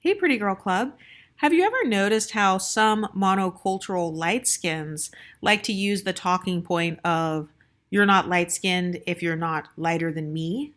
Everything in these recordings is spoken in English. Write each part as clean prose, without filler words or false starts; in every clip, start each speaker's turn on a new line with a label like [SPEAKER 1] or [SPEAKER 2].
[SPEAKER 1] Hey, Pretty Girl Club. Have you ever noticed how some monocultural light skins like to use the talking point of, you're not light skinned if you're not lighter than me?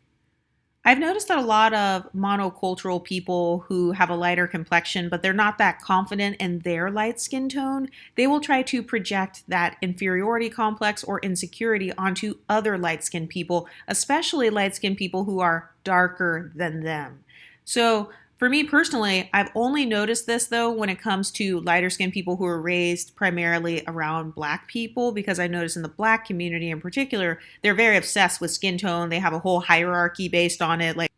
[SPEAKER 1] I've noticed that a lot of monocultural people who have a lighter complexion, but they're not that confident in their light skin tone, they will try to project that inferiority complex or insecurity onto other light skinned people, especially light skinned people who are darker than them. So, for me personally, I've only noticed this though when it comes to lighter skinned people who are raised primarily around black people, because I notice in the black community in particular, they're very obsessed with skin tone. They have a whole hierarchy based on it. Like,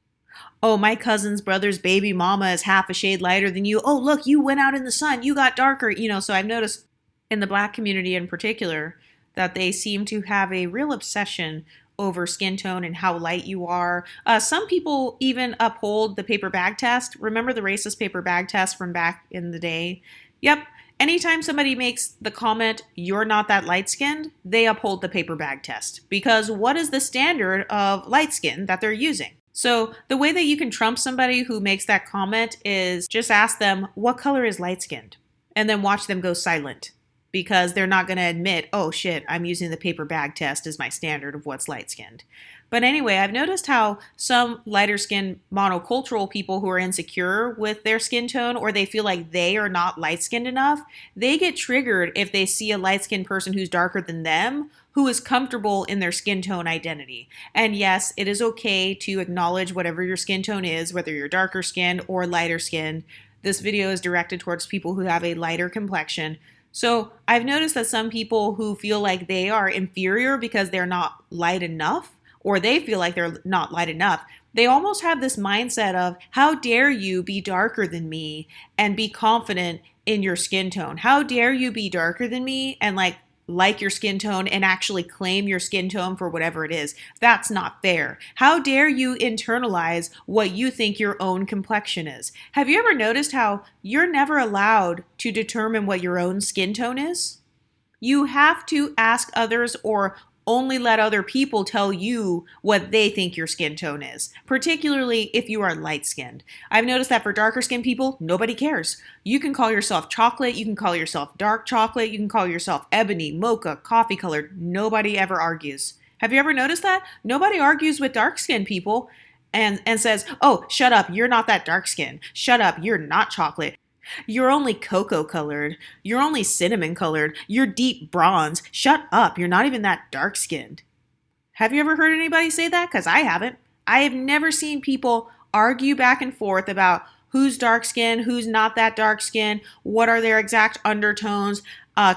[SPEAKER 1] oh, my cousin's brother's baby mama is half a shade lighter than you. Oh, look, you went out in the sun, you got darker. So I've noticed in the black community in particular that they seem to have a real obsession over skin tone and how light you are. Some people even uphold the paper bag test. Remember the racist paper bag test from back in the day? Yep. Anytime somebody makes the comment, you're not that light skinned, they uphold the paper bag test. Because what is the standard of light skin that they're using? So the way that you can trump somebody who makes that comment is just ask them, what color is light skinned? And then watch them go silent, because they're not going to admit, oh shit, I'm using the paper bag test as my standard of what's light skinned. But anyway, I've noticed how some lighter skinned monocultural people who are insecure with their skin tone, or they feel like they are not light skinned enough, they get triggered if they see a light skinned person who's darker than them who is comfortable in their skin tone identity. And yes, it is okay to acknowledge whatever your skin tone is, whether you're darker skinned or lighter skinned. This video is directed towards people who have a lighter complexion. So I've noticed that some people who feel like they are inferior because they're not light enough, or they feel like they're not light enough, they almost have this mindset of, how dare you be darker than me and be confident in your skin tone? How dare you be darker than me and like your skin tone and actually claim your skin tone for whatever it is? That's not fair. How dare you internalize what you think your own complexion is? Have you ever noticed how you're never allowed to determine what your own skin tone is? You have to ask others, or only let other people tell you what they think your skin tone is, particularly if you are light skinned. I've noticed that for darker skinned people, nobody cares. You can call yourself chocolate, you can call yourself dark chocolate, you can call yourself ebony, mocha, coffee colored. Nobody ever argues. Have you ever noticed that? Nobody argues with dark skinned people and says, oh, shut up, you're not that dark skin. Shut up, you're not chocolate. You're only cocoa colored. You're only cinnamon colored. You're deep bronze. Shut up. You're not even that dark skinned. Have you ever heard anybody say that? Because I haven't. I have never seen people argue back and forth about who's dark skinned, who's not that dark skinned, what are their exact undertones,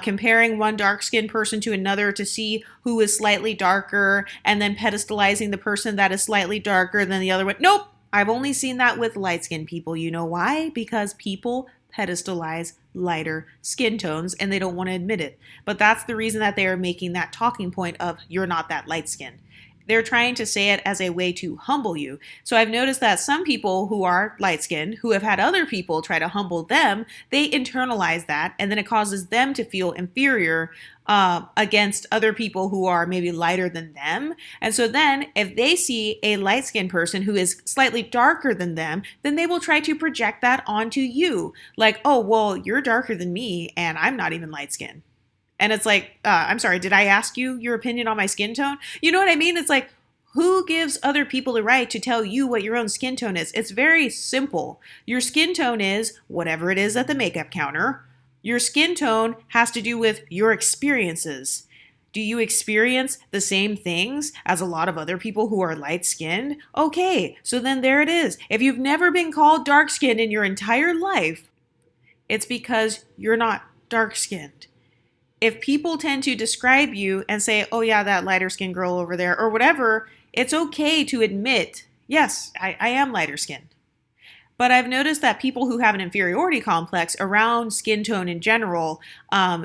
[SPEAKER 1] comparing one dark skinned person to another to see who is slightly darker, and then pedestalizing the person that is slightly darker than the other one. Nope. I've only seen that with light skinned people. You know why? Because people pedestalize lighter skin tones and they don't want to admit it. But that's the reason that they are making that talking point of, you're not that light skinned. They're trying to say it as a way to humble you. So I've noticed that some people who are light skinned, who have had other people try to humble them, they internalize that, and then it causes them to feel inferior against other people who are maybe lighter than them. And so then if they see a light skinned person who is slightly darker than them, then they will try to project that onto you. Like, oh, well, you're darker than me and I'm not even light skinned. And it's like, I'm sorry, did I ask you your opinion on my skin tone? You know what I mean? It's like, who gives other people the right to tell you what your own skin tone is? It's very simple. Your skin tone is whatever it is at the makeup counter. Your skin tone has to do with your experiences. Do you experience the same things as a lot of other people who are light skinned? Okay, so then there it is. If you've never been called dark skinned in your entire life, it's because you're not dark skinned. If people tend to describe you and say, oh yeah, that lighter skinned girl over there, or whatever, it's okay to admit, yes, I am lighter skinned. But I've noticed that people who have an inferiority complex around skin tone in general,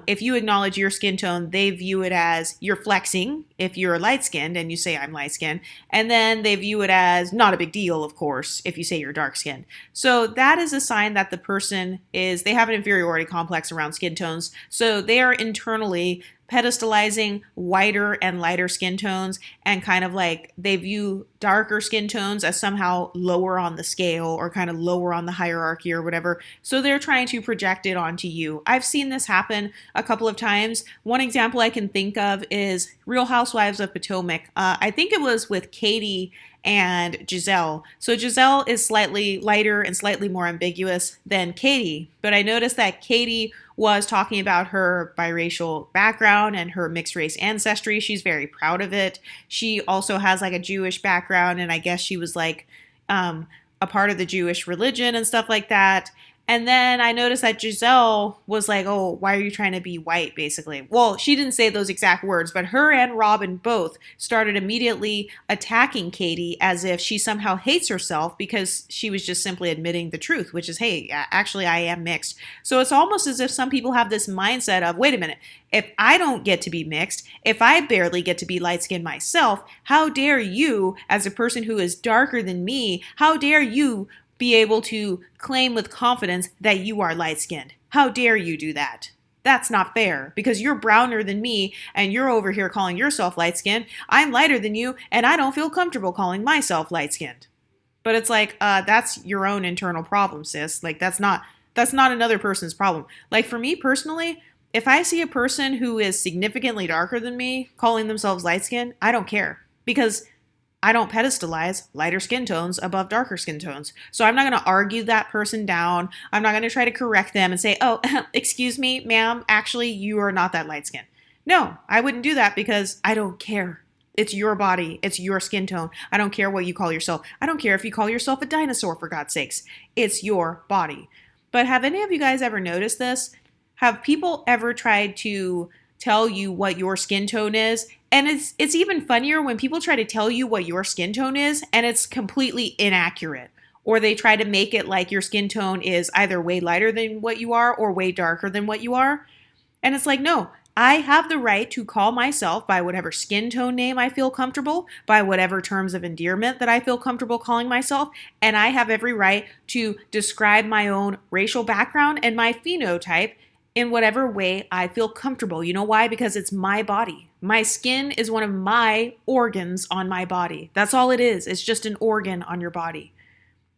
[SPEAKER 1] if you acknowledge your skin tone, they view it as you're flexing if you're light skinned and you say I'm light skinned. And then they view it as not a big deal, of course, if you say you're dark skinned. So that is a sign that the person they have an inferiority complex around skin tones. So they are internally pedestalizing whiter and lighter skin tones, and kind of like they view darker skin tones as somehow lower on the scale or kind of lower on the hierarchy or whatever. So they're trying to project it onto you. I've seen this happen a couple of times. One example I can think of is Real Housewives of Potomac. I think it was with Katie and Giselle. So Giselle is slightly lighter and slightly more ambiguous than Katie, but I noticed that Katie was talking about her biracial background and her mixed race ancestry. She's very proud of it. She also has like a Jewish background, and I guess she was like a part of the Jewish religion and stuff like that. And then I noticed that Giselle was like, oh, why are you trying to be white, basically? Well, she didn't say those exact words, but her and Robin both started immediately attacking Katie as if she somehow hates herself because she was just simply admitting the truth, which is, hey, actually, I am mixed. So it's almost as if some people have this mindset of, wait a minute, if I don't get to be mixed, if I barely get to be light-skinned myself, how dare you, as a person who is darker than me, how dare you be able to claim with confidence that you are light-skinned? How dare you do that? That's not fair because you're browner than me and you're over here calling yourself light-skinned. I'm lighter than you and I don't feel comfortable calling myself light-skinned. But it's like, that's your own internal problem, sis. Like that's not another person's problem. Like for me personally, if I see a person who is significantly darker than me calling themselves light-skinned, I don't care because I don't pedestalize lighter skin tones above darker skin tones. So I'm not going to argue that person down. I'm not going to try to correct them and say, oh, excuse me, ma'am, actually, you are not that light skin. No, I wouldn't do that because I don't care. It's your body. It's your skin tone. I don't care what you call yourself. I don't care if you call yourself a dinosaur, for God's sakes. It's your body. But have any of you guys ever noticed this? Have people ever tried to tell you what your skin tone is? And it's even funnier when people try to tell you what your skin tone is and it's completely inaccurate. Or they try to make it like your skin tone is either way lighter than what you are or way darker than what you are. And it's like, no, I have the right to call myself by whatever skin tone name I feel comfortable, by whatever terms of endearment that I feel comfortable calling myself, and I have every right to describe my own racial background and my phenotype in whatever way I feel comfortable. You know why? Because it's my body. My skin is one of my organs on my body. That's all it is. It's just an organ on your body.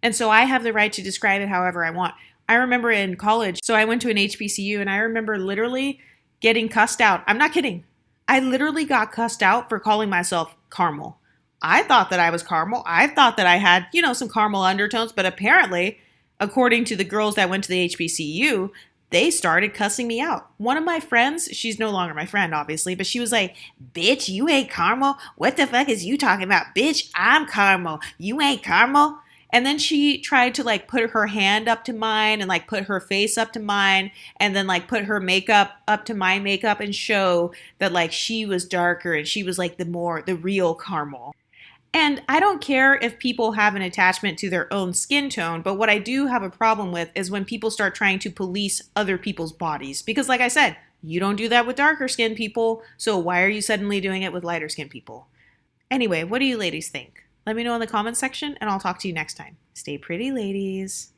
[SPEAKER 1] And so I have the right to describe it however I want. I remember in college, so I went to an HBCU and I remember literally getting cussed out. I'm not kidding. I literally got cussed out for calling myself caramel. I thought that I was caramel. I thought that I had, some caramel undertones, but apparently, according to the girls that went to the HBCU, they started cussing me out. One of my friends, she's no longer my friend, obviously, but she was like, bitch, you ain't caramel. What the fuck is you talking about? Bitch, I'm caramel. You ain't caramel. And then she tried to like put her hand up to mine and like put her face up to mine and then like put her makeup up to my makeup and show that like she was darker and she was like the real caramel. And I don't care if people have an attachment to their own skin tone, but what I do have a problem with is when people start trying to police other people's bodies. Because like I said, you don't do that with darker skinned people, so why are you suddenly doing it with lighter skinned people? Anyway, what do you ladies think? Let me know in the comments section and I'll talk to you next time. Stay pretty, ladies.